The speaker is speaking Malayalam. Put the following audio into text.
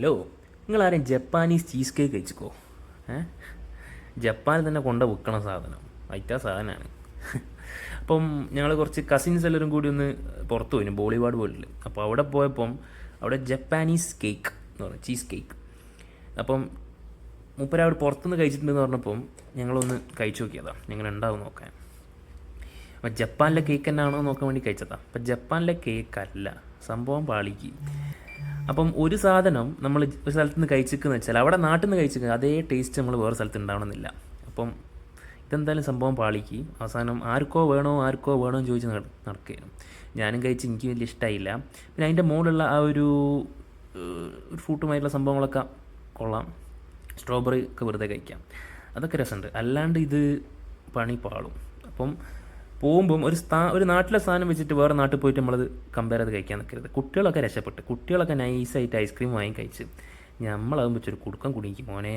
ഹലോ, നിങ്ങളാരും ജപ്പാനീസ് ചീസ് കേക്ക് കഴിച്ചിക്കോ? ജപ്പാനിൽ തന്നെ കൊണ്ട് വിൽക്കണ സാധനം ഐറ്റാ സാധനമാണ്. അപ്പം ഞങ്ങൾ കുറച്ച് കസിൻസ് എല്ലാവരും കൂടി ഒന്ന് പുറത്തു പോയി ബോളിവുഡ് വേൾഡിൽ. അപ്പോൾ അവിടെ പോയപ്പം അവിടെ ജപ്പാനീസ് കേക്ക് എന്ന് പറയും, ചീസ് കേക്ക്. അപ്പം മൂപ്പരവിടെ പുറത്തുനിന്ന് കഴിച്ചിട്ടുണ്ടെന്ന് പറഞ്ഞപ്പം ഞങ്ങളൊന്ന് കഴിച്ചു നോക്കിയതാണ്, ഞങ്ങൾ ഉണ്ടാവും നോക്കാൻ. അപ്പം ജപ്പാനിലെ കേക്ക് തന്നെയാണോ നോക്കാൻ വേണ്ടി കഴിച്ചതാണ്. അപ്പം ജപ്പാനിലെ കേക്കല്ല സംഭവം, പാളിക്ക്. അപ്പം ഒരു സാധനം നമ്മൾ ഒരു സ്ഥലത്ത് നിന്ന് കഴിച്ചിരിക്കുന്നത് വെച്ചാൽ അവിടെ നാട്ടിൽ നിന്ന് കഴിച്ചിരിക്കുന്നത് അതേ ടേസ്റ്റ് നമ്മൾ വേറെ സ്ഥലത്ത് ഉണ്ടാവണമെന്നില്ല. അപ്പം ഇതെന്തായാലും സംഭവം പാളിക്ക്. അവസാനം ആർക്കോ വേണോ എന്ന് ചോദിച്ച് നടക്കുകയായിരുന്നു. ഞാനും കഴിച്ച് എനിക്ക് വലിയ ഇഷ്ടമായില്ല. പിന്നെ അതിൻ്റെ മുകളിലുള്ള ആ ഒരു ഫ്രൂട്ടുമായിട്ടുള്ള സംഭവങ്ങളൊക്കെ കൊള്ളാം. സ്ട്രോബെറി ഒക്കെ വെറുതെ കഴിക്കാം, അതൊക്കെ രസമുണ്ട്. അല്ലാണ്ട് ഇത് പണി പാളും. അപ്പം പോകുമ്പം ഒരു നാട്ടിലെ സാധനം വെച്ചിട്ട് വേറെ നാട്ടിൽ പോയിട്ട് നമ്മളത് കമ്പയർ ചെയ്ത് കഴിക്കാൻ നിൽക്കരുത്. കുട്ടികളൊക്കെ രക്ഷപ്പെട്ട്, കുട്ടികളൊക്കെ നൈസായിട്ട് ഐസ്ക്രീം വാങ്ങി കഴിച്ച് നമ്മളതും വെച്ചൊരു കുടുക്കം കുടുങ്ങിക്കും മോനെ.